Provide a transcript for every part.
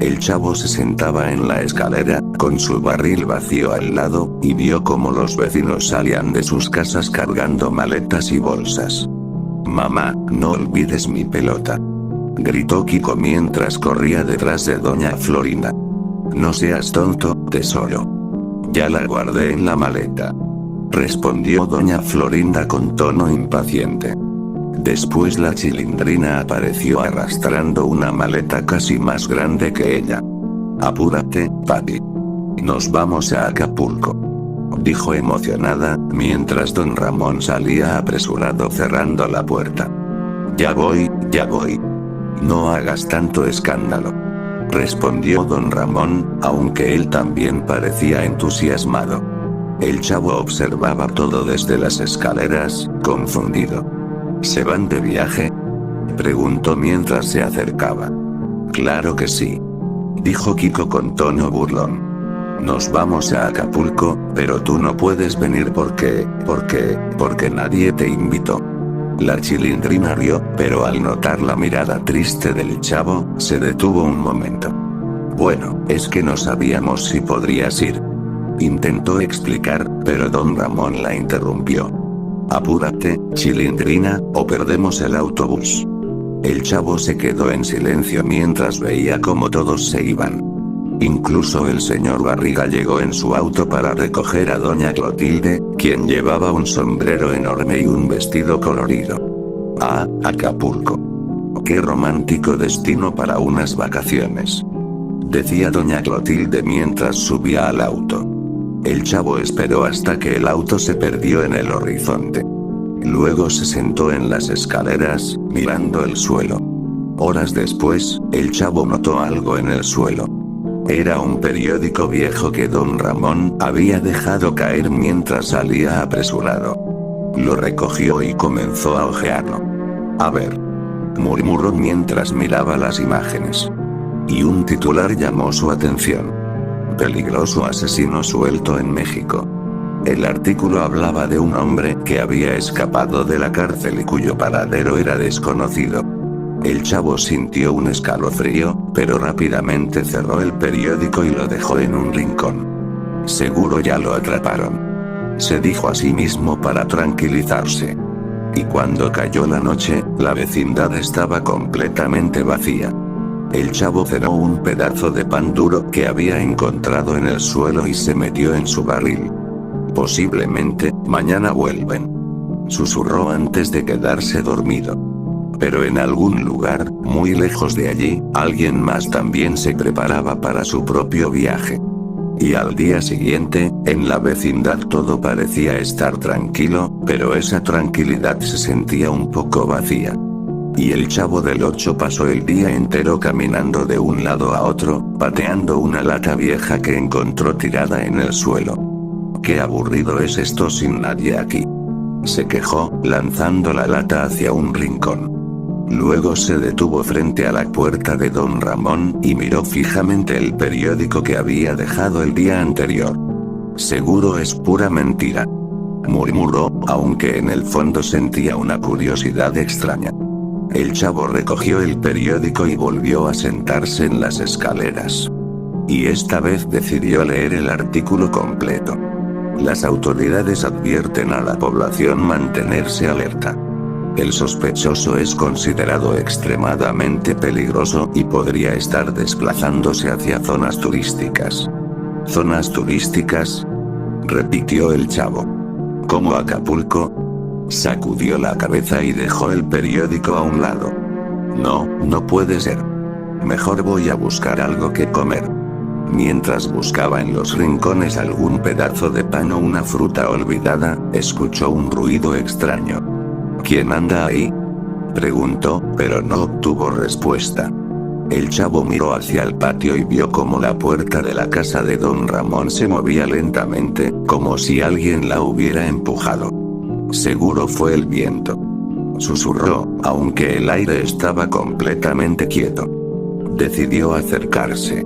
El chavo se sentaba en la escalera, con su barril vacío al lado, y vio cómo los vecinos salían de sus casas cargando maletas y bolsas. «Mamá, no olvides mi pelota», gritó Kiko mientras corría detrás de doña Florinda. «No seas tonto, tesoro. Ya la guardé en la maleta», respondió doña Florinda con tono impaciente. Después la Chilindrina apareció arrastrando una maleta casi más grande que ella. «Apúrate, papi. Nos vamos a Acapulco», dijo emocionada, mientras don Ramón salía apresurado cerrando la puerta. «Ya voy, ya voy. No hagas tanto escándalo», respondió don Ramón, aunque él también parecía entusiasmado. El chavo observaba todo desde las escaleras, confundido. «¿Se van de viaje?», preguntó mientras se acercaba. «Claro que sí», dijo Kiko con tono burlón. «Nos vamos a Acapulco, pero tú no puedes venir porque nadie te invitó». La Chilindrina rió, pero al notar la mirada triste del chavo, se detuvo un momento. «Bueno, es que no sabíamos si podrías ir», intentó explicar, pero don Ramón la interrumpió. «Apúrate, Chilindrina, o perdemos el autobús». El chavo se quedó en silencio mientras veía cómo todos se iban. Incluso el señor Barriga llegó en su auto para recoger a doña Clotilde, quien llevaba un sombrero enorme y un vestido colorido. «Ah, Acapulco. Qué romántico destino para unas vacaciones», decía doña Clotilde mientras subía al auto. El chavo esperó hasta que el auto se perdió en el horizonte. Luego se sentó en las escaleras, mirando el suelo. Horas después, el chavo notó algo en el suelo. Era un periódico viejo que don Ramón había dejado caer mientras salía apresurado. Lo recogió y comenzó a hojearlo. «A ver», murmuró mientras miraba las imágenes. Y un titular llamó su atención. «Peligroso asesino suelto en México». El artículo hablaba de un hombre que había escapado de la cárcel y cuyo paradero era desconocido. El chavo sintió un escalofrío, pero rápidamente cerró el periódico y lo dejó en un rincón. «Seguro ya lo atraparon», se dijo a sí mismo para tranquilizarse. Y cuando cayó la noche, la vecindad estaba completamente vacía. El chavo cerró un pedazo de pan duro que había encontrado en el suelo y se metió en su barril. «Posiblemente, mañana vuelven», susurró antes de quedarse dormido. Pero en algún lugar, muy lejos de allí, alguien más también se preparaba para su propio viaje. Y al día siguiente, en la vecindad todo parecía estar tranquilo, pero esa tranquilidad se sentía un poco vacía. Y el chavo del 8 pasó el día entero caminando de un lado a otro, pateando una lata vieja que encontró tirada en el suelo. «Qué aburrido es esto sin nadie aquí», se quejó, lanzando la lata hacia un rincón. Luego se detuvo frente a la puerta de don Ramón y miró fijamente el periódico que había dejado el día anterior. «Seguro es pura mentira», murmuró, aunque en el fondo sentía una curiosidad extraña. El chavo recogió el periódico y volvió a sentarse en las escaleras. Y esta vez decidió leer el artículo completo. Las autoridades advierten a la población mantenerse alerta. El sospechoso es considerado extremadamente peligroso y podría estar desplazándose hacia zonas turísticas. «¿Zonas turísticas?», repitió el chavo. «¿Como Acapulco?», sacudió la cabeza y dejó el periódico a un lado. «No, no puede ser. Mejor voy a buscar algo que comer». Mientras buscaba en los rincones algún pedazo de pan o una fruta olvidada, escuchó un ruido extraño. «¿Quién anda ahí?», preguntó, pero no obtuvo respuesta. El chavo miró hacia el patio y vio cómo la puerta de la casa de don Ramón se movía lentamente, como si alguien la hubiera empujado. «Seguro fue el viento», susurró, aunque el aire estaba completamente quieto. Decidió acercarse.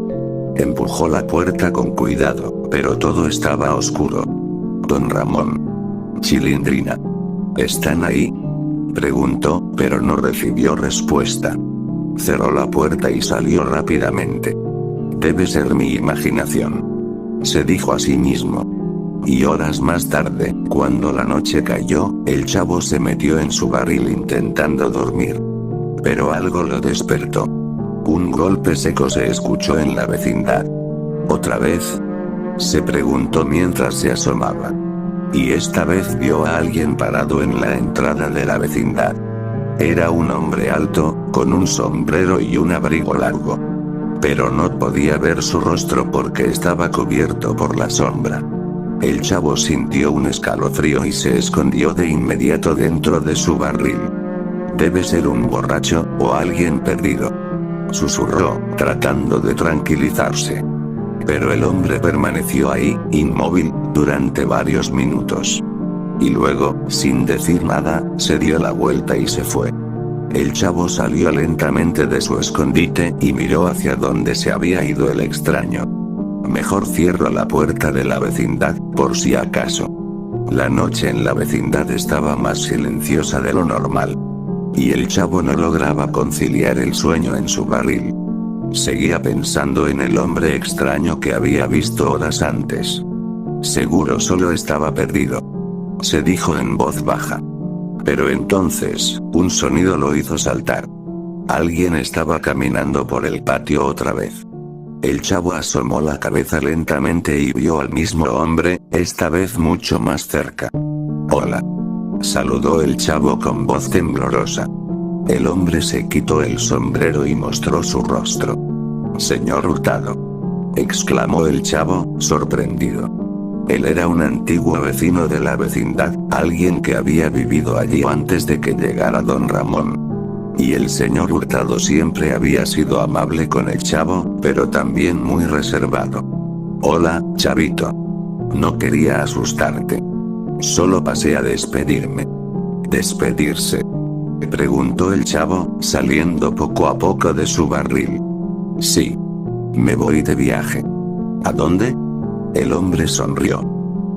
Empujó la puerta con cuidado, pero todo estaba oscuro. «Don Ramón. Chilindrina. ¿Están ahí?», preguntó, pero no recibió respuesta. Cerró la puerta y salió rápidamente. Debe ser mi imaginación, se dijo a sí mismo. Y horas más tarde, cuando la noche cayó, el chavo se metió en su barril intentando dormir. Pero algo lo despertó. Un golpe seco se escuchó en la vecindad. ¿Otra vez?, se preguntó mientras se asomaba. Y esta vez vio a alguien parado en la entrada de la vecindad. Era un hombre alto, con un sombrero y un abrigo largo. Pero no podía ver su rostro porque estaba cubierto por la sombra. El chavo sintió un escalofrío y se escondió de inmediato dentro de su barril. Debe ser un borracho, o alguien perdido, susurró, tratando de tranquilizarse. Pero el hombre permaneció ahí, inmóvil, durante varios minutos. Y luego, sin decir nada, se dio la vuelta y se fue. El chavo salió lentamente de su escondite y miró hacia donde se había ido el extraño. Mejor cierro la puerta de la vecindad, por si acaso. La noche en la vecindad estaba más silenciosa de lo normal. Y el chavo no lograba conciliar el sueño en su barril. Seguía pensando en el hombre extraño que había visto horas antes. Seguro solo estaba perdido, se dijo en voz baja. Pero entonces, un sonido lo hizo saltar. Alguien estaba caminando por el patio otra vez. El chavo asomó la cabeza lentamente y vio al mismo hombre, esta vez mucho más cerca. «Hola», saludó el chavo con voz temblorosa. El hombre se quitó el sombrero y mostró su rostro. «Señor Hurtado», exclamó el chavo, sorprendido. Él era un antiguo vecino de la vecindad, alguien que había vivido allí antes de que llegara don Ramón. Y el señor Hurtado siempre había sido amable con el chavo, pero también muy reservado. «Hola, chavito. No quería asustarte. Solo pasé a despedirme». «¿Despedirse?», preguntó el chavo, saliendo poco a poco de su barril. «Sí. Me voy de viaje». «¿A dónde?». El hombre sonrió.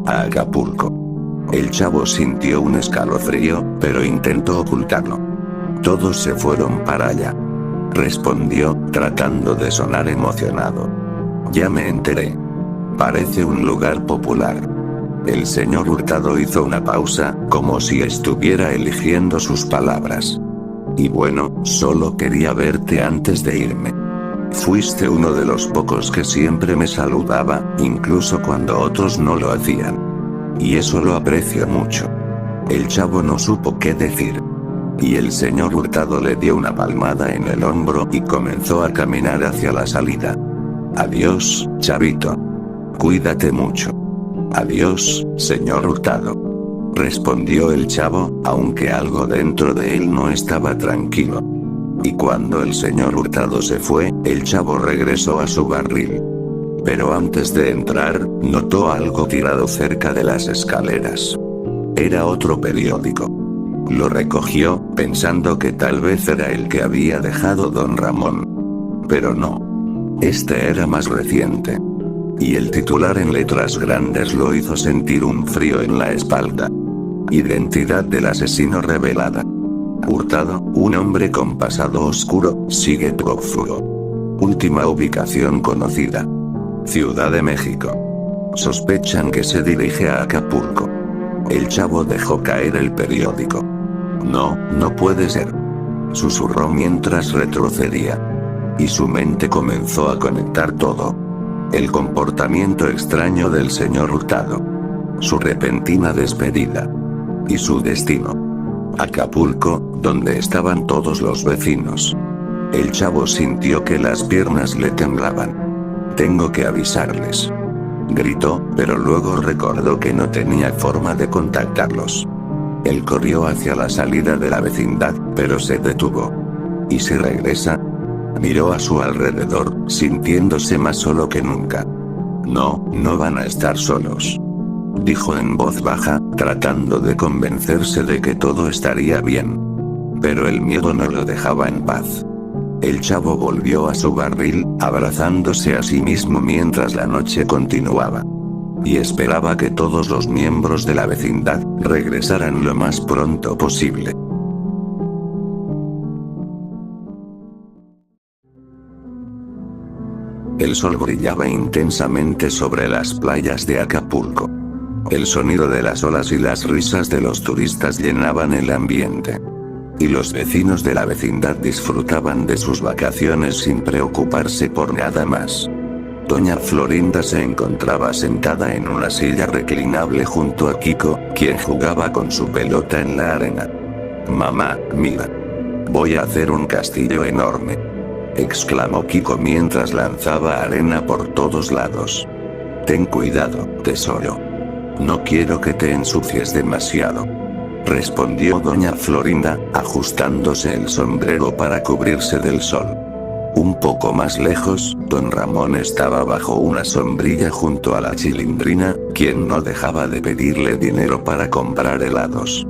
«A Acapulco». El chavo sintió un escalofrío, pero intentó ocultarlo. «Todos se fueron para allá», respondió, tratando de sonar emocionado. «Ya me enteré. Parece un lugar popular». El señor Hurtado hizo una pausa, como si estuviera eligiendo sus palabras. «Y bueno, solo quería verte antes de irme. Fuiste uno de los pocos que siempre me saludaba, incluso cuando otros no lo hacían. Y eso lo aprecio mucho». El chavo no supo qué decir. Y el señor Hurtado le dio una palmada en el hombro y comenzó a caminar hacia la salida. «Adiós, chavito. Cuídate mucho». «Adiós, señor Hurtado», respondió el chavo, aunque algo dentro de él no estaba tranquilo. Y cuando el señor Hurtado se fue, el chavo regresó a su barril. Pero antes de entrar, notó algo tirado cerca de las escaleras. Era otro periódico. Lo recogió, pensando que tal vez era el que había dejado don Ramón. Pero no. Este era más reciente. Y el titular en letras grandes lo hizo sentir un frío en la espalda. Identidad del asesino revelada. Hurtado, un hombre con pasado oscuro, sigue prófugo. Última ubicación conocida: Ciudad de México. Sospechan que se dirige a Acapulco. El chavo dejó caer el periódico. «No, no puede ser», susurró mientras retrocedía. Y su mente comenzó a conectar todo. El comportamiento extraño del señor Hurtado. Su repentina despedida. Y su destino. Acapulco, donde estaban todos los vecinos. El chavo sintió que las piernas le temblaban. «Tengo que avisarles», gritó, pero luego recordó que no tenía forma de contactarlos. Él corrió hacia la salida de la vecindad, pero se detuvo. ¿Y si regresa? Miró a su alrededor, sintiéndose más solo que nunca. «No, no van a estar solos», dijo en voz baja, tratando de convencerse de que todo estaría bien. Pero el miedo no lo dejaba en paz. El chavo volvió a su barril, abrazándose a sí mismo mientras la noche continuaba. Y esperaba que todos los miembros de la vecindad regresaran lo más pronto posible. El sol brillaba intensamente sobre las playas de Acapulco. El sonido de las olas y las risas de los turistas llenaban el ambiente. Y los vecinos de la vecindad disfrutaban de sus vacaciones sin preocuparse por nada más. Doña Florinda se encontraba sentada en una silla reclinable junto a Kiko, quien jugaba con su pelota en la arena. «Mamá, mira. Voy a hacer un castillo enorme», exclamó Kiko mientras lanzaba arena por todos lados. «Ten cuidado, tesoro. No quiero que te ensucies demasiado», respondió doña Florinda, ajustándose el sombrero para cubrirse del sol. Un poco más lejos, don Ramón estaba bajo una sombrilla junto a la Chilindrina, quien no dejaba de pedirle dinero para comprar helados.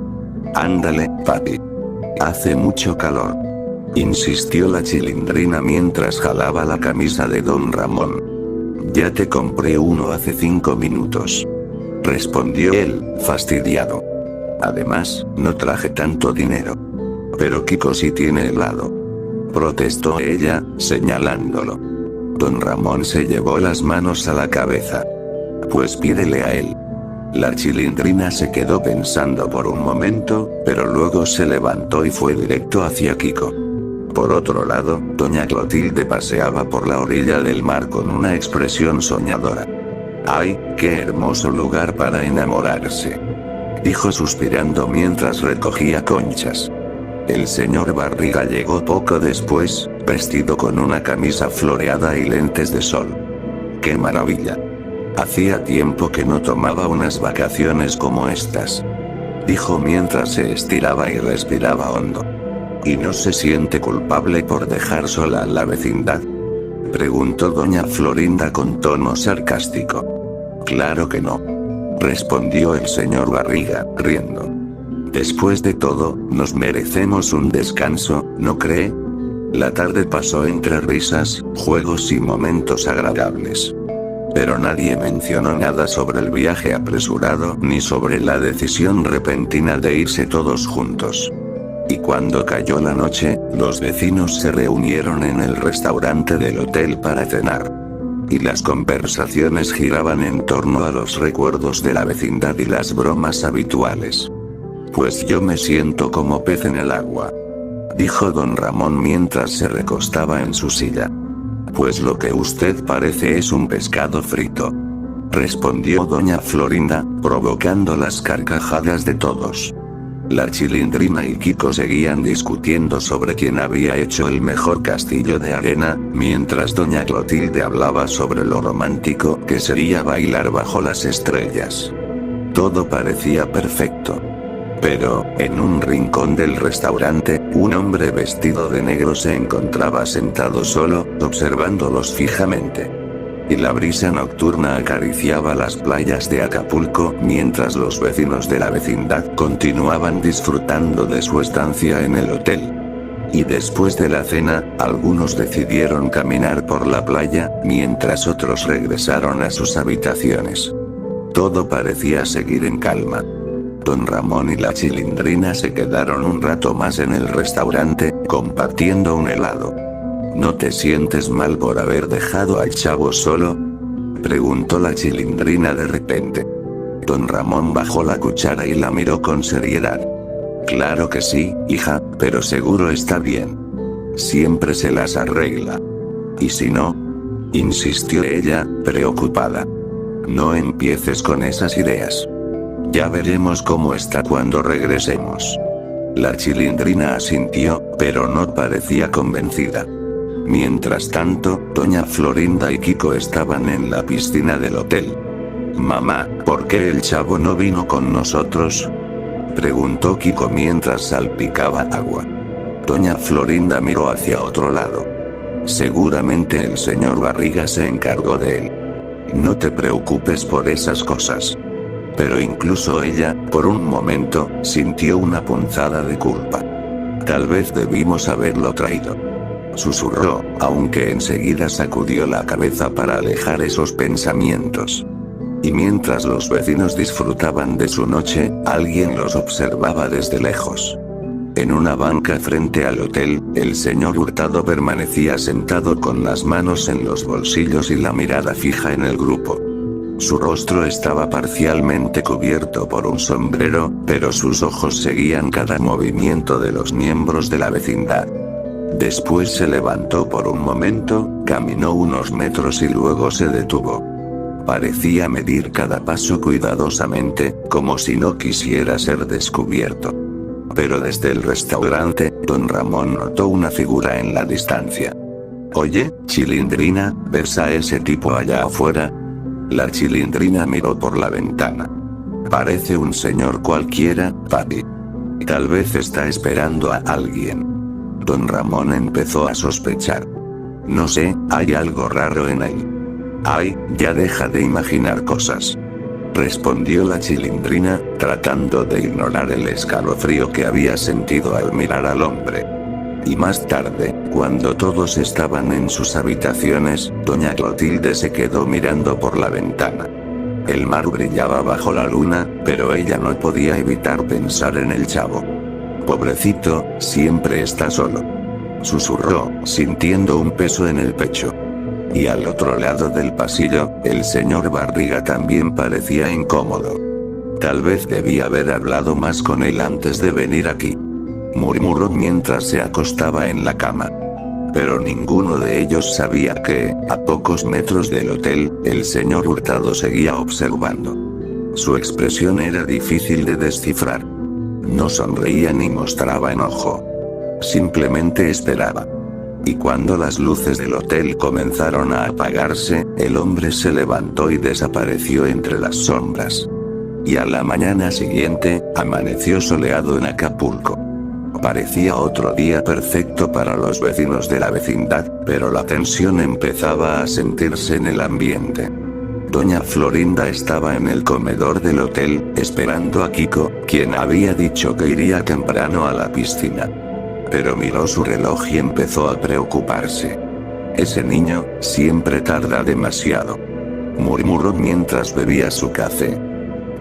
«Ándale, papi. Hace mucho calor», insistió la Chilindrina mientras jalaba la camisa de don Ramón. «Ya te compré uno hace 5 minutos», respondió él, fastidiado. «Además, no traje tanto dinero». «Pero Kiko sí tiene helado», protestó ella, señalándolo. Don Ramón se llevó las manos a la cabeza. «Pues pídele a él». La Chilindrina se quedó pensando por un momento, pero luego se levantó y fue directo hacia Kiko. Por otro lado, doña Clotilde paseaba por la orilla del mar con una expresión soñadora. «¡Ay, qué hermoso lugar para enamorarse!», dijo suspirando mientras recogía conchas. El señor Barriga llegó poco después, vestido con una camisa floreada y lentes de sol. «¡Qué maravilla! Hacía tiempo que no tomaba unas vacaciones como estas», dijo mientras se estiraba y respiraba hondo. «¿Y no se siente culpable por dejar sola a la vecindad?», preguntó doña Florinda con tono sarcástico. «Claro que no», respondió el señor Barriga, riendo. «Después de todo, nos merecemos un descanso, ¿no cree?». La tarde pasó entre risas, juegos y momentos agradables. Pero nadie mencionó nada sobre el viaje apresurado ni sobre la decisión repentina de irse todos juntos. Y cuando cayó la noche, los vecinos se reunieron en el restaurante del hotel para cenar. Y las conversaciones giraban en torno a los recuerdos de la vecindad y las bromas habituales. «Pues yo me siento como pez en el agua», dijo don Ramón mientras se recostaba en su silla. «Pues lo que usted parece es un pescado frito», respondió doña Florinda, provocando las carcajadas de todos. La Chilindrina y Kiko seguían discutiendo sobre quién había hecho el mejor castillo de arena, mientras doña Clotilde hablaba sobre lo romántico que sería bailar bajo las estrellas. Todo parecía perfecto. Pero, en un rincón del restaurante, un hombre vestido de negro se encontraba sentado solo, observándolos fijamente. Y la brisa nocturna acariciaba las playas de Acapulco mientras los vecinos de la vecindad continuaban disfrutando de su estancia en el hotel. Y después de la cena, algunos decidieron caminar por la playa, mientras otros regresaron a sus habitaciones. Todo parecía seguir en calma. Don Ramón y la Chilindrina se quedaron un rato más en el restaurante, compartiendo un helado. ¿No te sientes mal por haber dejado al chavo solo?, preguntó la Chilindrina de repente. Don Ramón bajó la cuchara y la miró con seriedad. «Claro que sí, hija, pero seguro está bien. Siempre se las arregla». «¿Y si no?», insistió ella, preocupada. «No empieces con esas ideas. Ya veremos cómo está cuando regresemos». La Chilindrina asintió, pero no parecía convencida. Mientras tanto, doña Florinda y Kiko estaban en la piscina del hotel. «Mamá, ¿por qué el chavo no vino con nosotros?», preguntó Kiko mientras salpicaba agua. Doña Florinda miró hacia otro lado. «Seguramente el señor Barriga se encargó de él. No te preocupes por esas cosas». Pero incluso ella, por un momento, sintió una punzada de culpa. «Tal vez debimos haberlo traído», susurró, aunque enseguida sacudió la cabeza para alejar esos pensamientos. Y mientras los vecinos disfrutaban de su noche, alguien los observaba desde lejos. En una banca frente al hotel, el señor Hurtado permanecía sentado con las manos en los bolsillos y la mirada fija en el grupo. Su rostro estaba parcialmente cubierto por un sombrero, pero sus ojos seguían cada movimiento de los miembros de la vecindad. Después se levantó por un momento, caminó unos metros y luego se detuvo. Parecía medir cada paso cuidadosamente, como si no quisiera ser descubierto. Pero desde el restaurante, don Ramón notó una figura en la distancia. «Oye, Chilindrina, ¿ves a ese tipo allá afuera?» La Chilindrina miró por la ventana. «Parece un señor cualquiera, papi. Tal vez está esperando a alguien». Don Ramón empezó a sospechar. «No sé, hay algo raro en él». «Ay, ya deja de imaginar cosas», respondió la Chilindrina, tratando de ignorar el escalofrío que había sentido al mirar al hombre. Y más tarde, cuando todos estaban en sus habitaciones, doña Clotilde se quedó mirando por la ventana. El mar brillaba bajo la luna, pero ella no podía evitar pensar en el chavo. «Pobrecito, siempre está solo», susurró, sintiendo un peso en el pecho. Y al otro lado del pasillo, el señor Barriga también parecía incómodo. «Tal vez debía haber hablado más con él antes de venir aquí», murmuró mientras se acostaba en la cama. Pero ninguno de ellos sabía que, a pocos metros del hotel, el señor Hurtado seguía observando. Su expresión era difícil de descifrar. No sonreía ni mostraba enojo. Simplemente esperaba. Y cuando las luces del hotel comenzaron a apagarse, el hombre se levantó y desapareció entre las sombras. Y a la mañana siguiente, amaneció soleado en Acapulco. Parecía otro día perfecto para los vecinos de la vecindad, pero la tensión empezaba a sentirse en el ambiente. Doña Florinda estaba en el comedor del hotel, esperando a Kiko, quien había dicho que iría temprano a la piscina. Pero miró su reloj y empezó a preocuparse. «Ese niño, siempre tarda demasiado», murmuró mientras bebía su café.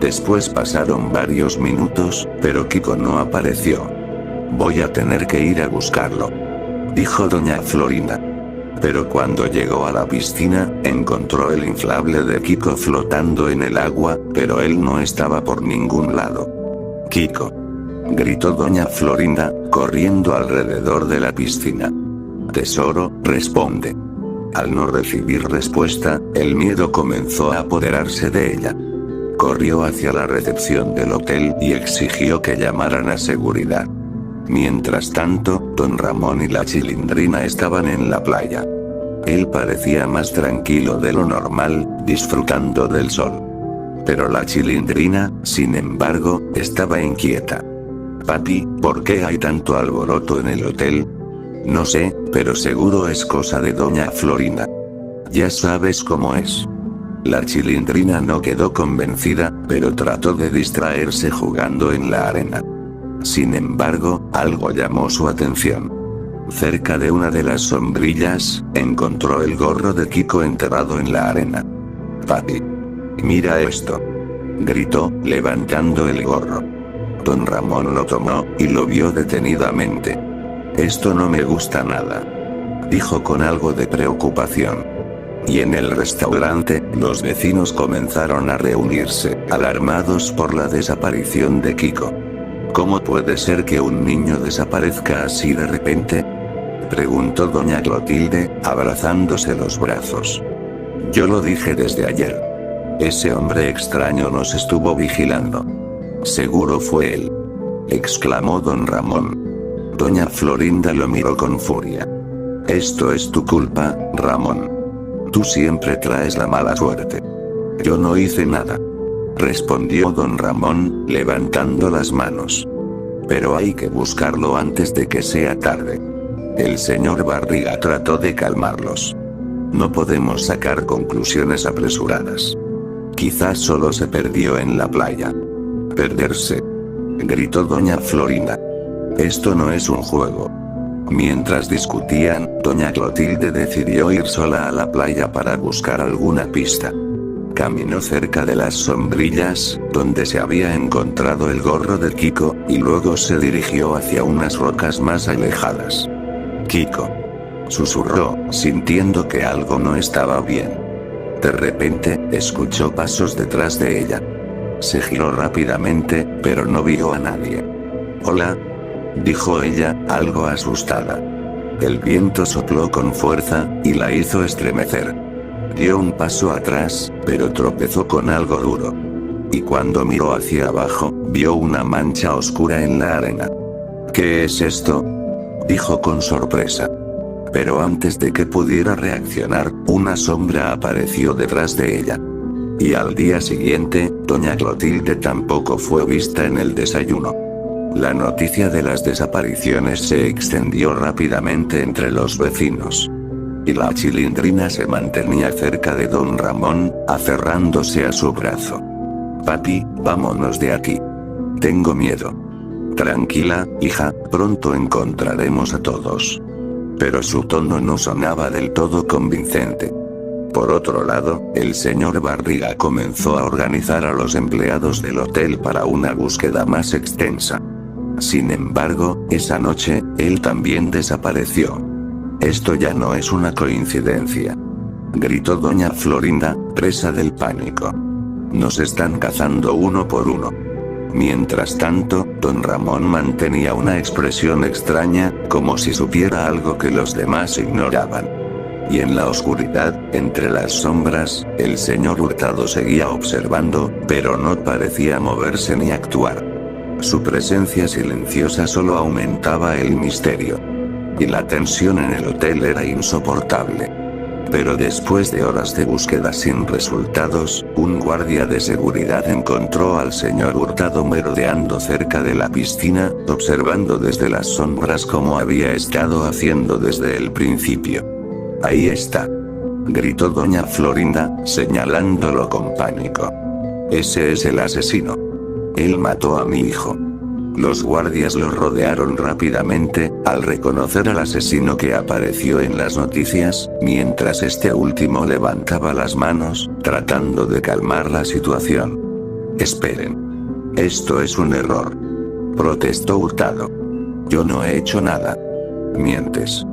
Después pasaron varios minutos, pero Kiko no apareció. «Voy a tener que ir a buscarlo», dijo doña Florinda. Pero cuando llegó a la piscina, encontró el inflable de Kiko flotando en el agua, pero él no estaba por ningún lado. «Kiko», gritó doña Florinda, corriendo alrededor de la piscina. «Tesoro, responde». Al no recibir respuesta, el miedo comenzó a apoderarse de ella. Corrió hacia la recepción del hotel y exigió que llamaran a seguridad. Mientras tanto, don Ramón y la Chilindrina estaban en la playa. Él parecía más tranquilo de lo normal, disfrutando del sol. Pero la Chilindrina, sin embargo, estaba inquieta. «Papi, ¿por qué hay tanto alboroto en el hotel?» «No sé, pero seguro es cosa de doña Florinda. Ya sabes cómo es». La Chilindrina no quedó convencida, pero trató de distraerse jugando en la arena. Sin embargo, algo llamó su atención. Cerca de una de las sombrillas, encontró el gorro de Kiko enterrado en la arena. «Papi, mira esto», gritó, levantando el gorro. Don Ramón lo tomó, y lo vio detenidamente. «Esto no me gusta nada», dijo con algo de preocupación. Y en el restaurante, los vecinos comenzaron a reunirse, alarmados por la desaparición de Kiko. «¿Cómo puede ser que un niño desaparezca así de repente?», preguntó doña Clotilde, abrazándose los brazos. «Yo lo dije desde ayer. Ese hombre extraño nos estuvo vigilando. Seguro fue él», exclamó don Ramón. Doña Florinda lo miró con furia. «Esto es tu culpa, Ramón. Tú siempre traes la mala suerte». «Yo no hice nada», respondió don Ramón, levantando las manos. «Pero hay que buscarlo antes de que sea tarde». El señor Barriga trató de calmarlos. «No podemos sacar conclusiones apresuradas. Quizás solo se perdió en la playa». «¿Perderse?», gritó doña Florinda. «Esto no es un juego». Mientras discutían, doña Clotilde decidió ir sola a la playa para buscar alguna pista. caminó cerca de las sombrillas, donde se había encontrado el gorro de Kiko, y luego se dirigió hacia unas rocas más alejadas. Kiko, susurró, sintiendo que algo no estaba bien. De repente, escuchó pasos detrás de ella. Se giró rápidamente, pero no vio a nadie. «Hola», dijo ella, algo asustada. El viento sopló con fuerza, y la hizo estremecer. Dio un paso atrás, pero tropezó con algo duro. Y cuando miró hacia abajo, vio una mancha oscura en la arena. «¿Qué es esto?», dijo con sorpresa. Pero antes de que pudiera reaccionar, una sombra apareció detrás de ella. Y al día siguiente, doña Clotilde tampoco fue vista en el desayuno. La noticia de las desapariciones se extendió rápidamente entre los vecinos. Y la Chilindrina se mantenía cerca de don Ramón, aferrándose a su brazo. «Papi, vámonos de aquí. Tengo miedo». «Tranquila, hija, pronto encontraremos a todos». Pero su tono no sonaba del todo convincente. Por otro lado, el señor Barriga comenzó a organizar a los empleados del hotel para una búsqueda más extensa. Sin embargo, esa noche, él también desapareció. «Esto ya no es una coincidencia», gritó doña Florinda, presa del pánico. «Nos están cazando uno por uno». Mientras tanto, don Ramón mantenía una expresión extraña, como si supiera algo que los demás ignoraban. Y en la oscuridad, entre las sombras, el señor Hurtado seguía observando, pero no parecía moverse ni actuar. Su presencia silenciosa solo aumentaba el misterio. Y la tensión en el hotel era insoportable. Pero después de horas de búsqueda sin resultados, un guardia de seguridad encontró al señor Hurtado merodeando cerca de la piscina, observando desde las sombras como había estado haciendo desde el principio. «Ahí está», gritó doña Florinda, señalándolo con pánico. «Ese es el asesino. Él mató a mi hijo». Los guardias lo rodearon rápidamente, al reconocer al asesino que apareció en las noticias, mientras este último levantaba las manos, tratando de calmar la situación. «Esperen. Esto es un error», protestó Hurtado. «Yo no he hecho nada». «Mientes»,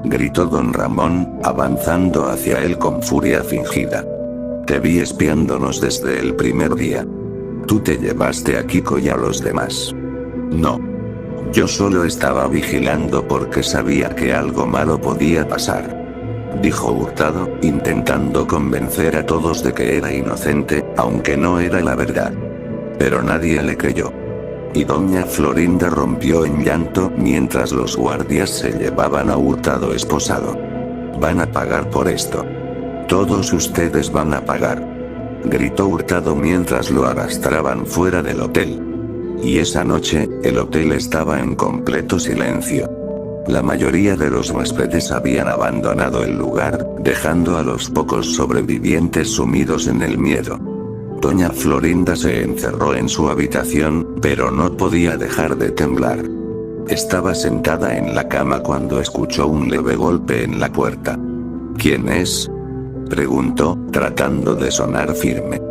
gritó don Ramón, avanzando hacia él con furia fingida. «Te vi espiándonos desde el primer día. Tú te llevaste a Kiko y a los demás». «No. Yo solo estaba vigilando porque sabía que algo malo podía pasar», dijo Hurtado, intentando convencer a todos de que era inocente, aunque no era la verdad. Pero nadie le creyó. Y doña Florinda rompió en llanto mientras los guardias se llevaban a Hurtado esposado. «Van a pagar por esto. Todos ustedes van a pagar», gritó Hurtado mientras lo arrastraban fuera del hotel. Y esa noche, el hotel estaba en completo silencio. La mayoría de los huéspedes habían abandonado el lugar, dejando a los pocos sobrevivientes sumidos en el miedo. Doña Florinda se encerró en su habitación, pero no podía dejar de temblar. Estaba sentada en la cama cuando escuchó un leve golpe en la puerta. «¿Quién es?», preguntó, tratando de sonar firme.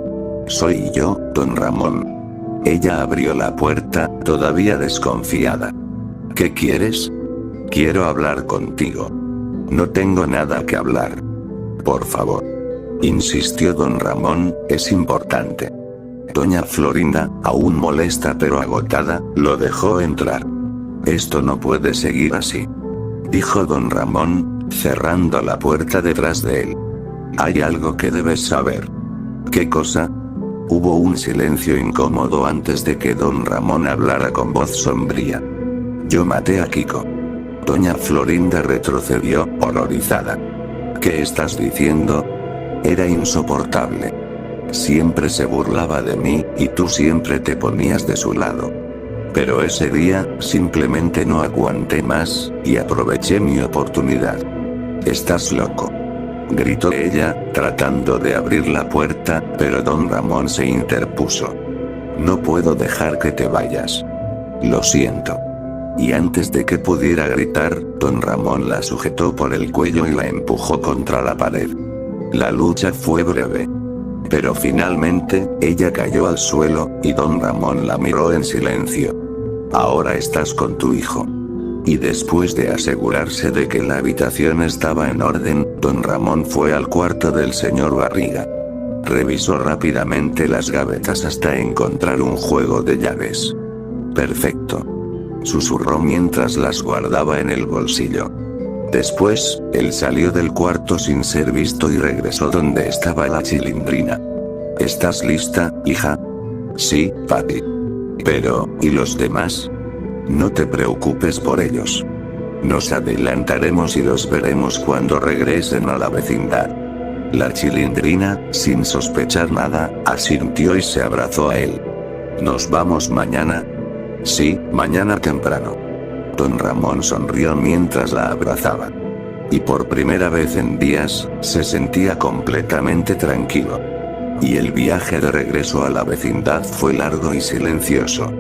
«Soy yo, don Ramón». Ella abrió la puerta, todavía desconfiada. «¿Qué quieres?». «Quiero hablar contigo». «No tengo nada que hablar». «Por favor», insistió don Ramón, «es importante». Doña Florinda, aún molesta pero agotada, lo dejó entrar. «Esto no puede seguir así», dijo don Ramón, cerrando la puerta detrás de él. «Hay algo que debes saber». «¿Qué cosa?». Hubo un silencio incómodo antes de que don Ramón hablara con voz sombría. «Yo maté a Kiko». Doña Florinda retrocedió, horrorizada. «¿Qué estás diciendo?». Era insoportable. Siempre se burlaba de mí, y tú siempre te ponías de su lado. Pero ese día, simplemente no aguanté más, y aproveché mi oportunidad. «Estás loco», gritó ella, tratando de abrir la puerta, pero don Ramón se interpuso. «No puedo dejar que te vayas. Lo siento». Y antes de que pudiera gritar, don Ramón la sujetó por el cuello y la empujó contra la pared. La lucha fue breve. Pero finalmente, ella cayó al suelo, y don Ramón la miró en silencio. Ahora estás con tu hijo. Y después de asegurarse de que la habitación estaba en orden, don Ramón fue al cuarto del señor Barriga. Revisó rápidamente las gavetas hasta encontrar un juego de llaves. Perfecto. Susurró mientras las guardaba en el bolsillo. Después, él salió del cuarto sin ser visto y regresó donde estaba la Chilindrina. ¿Estás lista, hija? Sí, papi. Pero, ¿y los demás? No te preocupes por ellos. Nos adelantaremos y los veremos cuando regresen a la vecindad. La Chilindrina, sin sospechar nada, asintió y se abrazó a él. ¿Nos vamos mañana? Sí, mañana temprano. Don Ramón sonrió mientras la abrazaba. Y por primera vez en días, se sentía completamente tranquilo. Y el viaje de regreso a la vecindad fue largo y silencioso.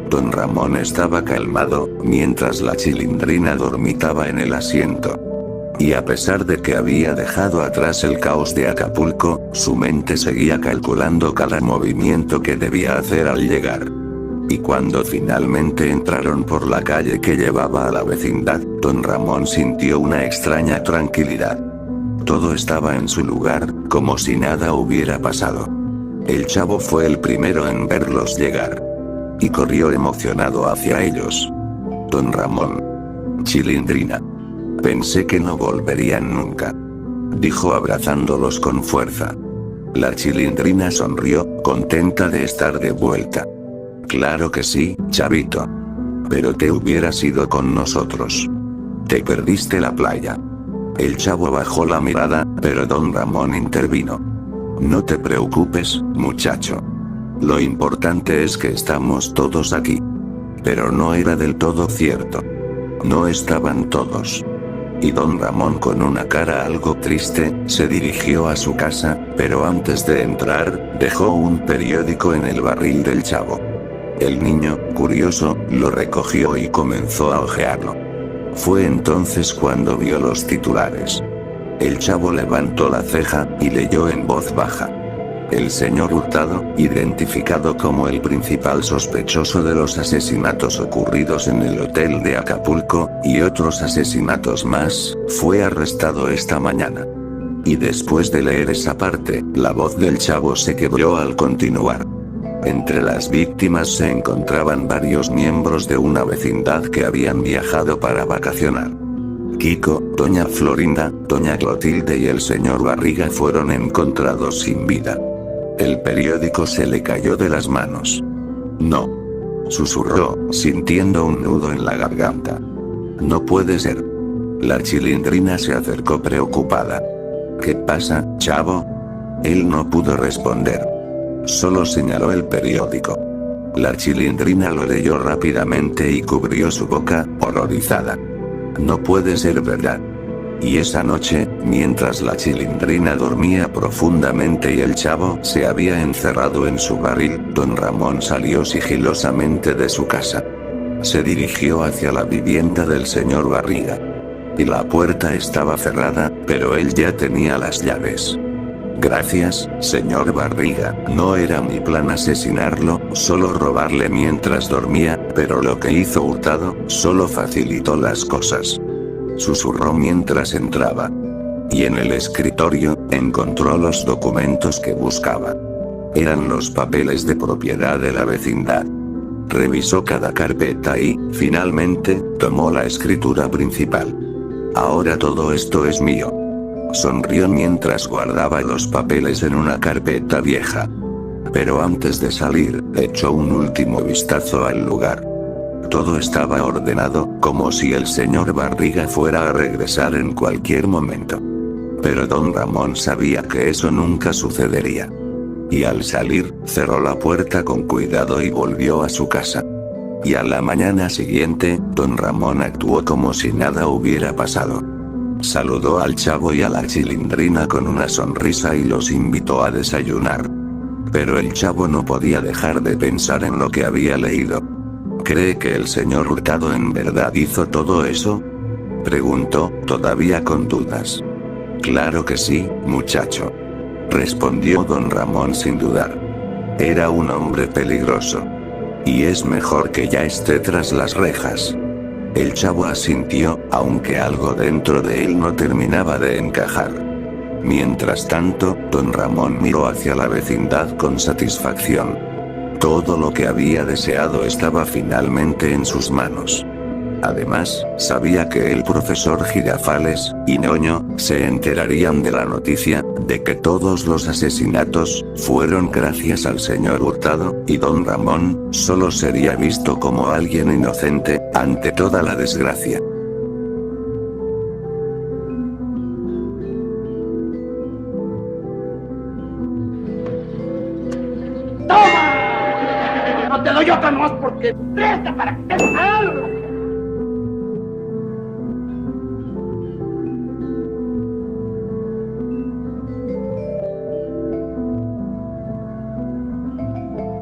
Don Ramón estaba calmado, mientras la Chilindrina dormitaba en el asiento. Y a pesar de que había dejado atrás el caos de Acapulco, su mente seguía calculando cada movimiento que debía hacer al llegar. Y cuando finalmente entraron por la calle que llevaba a la vecindad, don Ramón sintió una extraña tranquilidad. Todo estaba en su lugar, como si nada hubiera pasado. El chavo fue el primero en verlos llegar. Y corrió emocionado hacia ellos. Don Ramón. Chilindrina. Pensé que no volverían nunca. Dijo abrazándolos con fuerza. La Chilindrina sonrió, contenta de estar de vuelta. Claro que sí, chavito. Pero te hubieras ido con nosotros. Te perdiste la playa. El chavo bajó la mirada, pero don Ramón intervino. No te preocupes, muchacho. Lo importante es que estamos todos aquí. Pero no era del todo cierto. No estaban todos. Y don Ramón, con una cara algo triste, se dirigió a su casa, pero antes de entrar, dejó un periódico en el barril del chavo. El niño, curioso, lo recogió y comenzó a hojearlo. Fue entonces cuando vio los titulares. El chavo levantó la ceja, y leyó en voz baja. El señor Hurtado, identificado como el principal sospechoso de los asesinatos ocurridos en el hotel de Acapulco, y otros asesinatos más, fue arrestado esta mañana. Y después de leer esa parte, la voz del chavo se quebró al continuar. Entre las víctimas se encontraban varios miembros de una vecindad que habían viajado para vacacionar. Kiko, doña Florinda, doña Clotilde y el señor Barriga fueron encontrados sin vida. El periódico se le cayó de las manos. No. Susurró, sintiendo un nudo en la garganta. No puede ser. La Chilindrina se acercó preocupada. ¿Qué pasa, chavo? Él no pudo responder. Solo señaló el periódico. La Chilindrina lo leyó rápidamente y cubrió su boca, horrorizada. No puede ser verdad. Y esa noche, mientras la Chilindrina dormía profundamente y el chavo se había encerrado en su barril, don Ramón salió sigilosamente de su casa. Se dirigió hacia la vivienda del señor Barriga. Y la puerta estaba cerrada, pero él ya tenía las llaves. Gracias, señor Barriga, no era mi plan asesinarlo, solo robarle mientras dormía, pero lo que hizo Hurtado, solo facilitó las cosas. Susurró mientras entraba. Y en el escritorio, encontró los documentos que buscaba. Eran los papeles de propiedad de la vecindad. Revisó cada carpeta y, finalmente, tomó la escritura principal. Ahora todo esto es mío. Sonrió mientras guardaba los papeles en una carpeta vieja. Pero antes de salir, echó un último vistazo al lugar. Todo estaba ordenado, como si el señor Barriga fuera a regresar en cualquier momento. Pero don Ramón sabía que eso nunca sucedería. Y al salir, cerró la puerta con cuidado y volvió a su casa. Y a la mañana siguiente, don Ramón actuó como si nada hubiera pasado. Saludó al chavo y a la Chilindrina con una sonrisa y los invitó a desayunar. Pero el chavo no podía dejar de pensar en lo que había leído. ¿Cree que el señor Hurtado en verdad hizo todo eso? Preguntó, todavía con dudas. Claro que sí, muchacho. respondió don Ramón sin dudar. Era un hombre peligroso. Y es mejor que ya esté tras las rejas. El chavo asintió, aunque algo dentro de él no terminaba de encajar. Mientras tanto, don Ramón miró hacia la vecindad con satisfacción. Todo lo que había deseado estaba finalmente en sus manos. Además, sabía que el profesor Girafales y Ñoño se enterarían de la noticia de que todos los asesinatos fueron gracias al señor Hurtado, y don Ramón solo sería visto como alguien inocente ante toda la desgracia. ¡Toma! No te doy otra más porque presta para que te algo.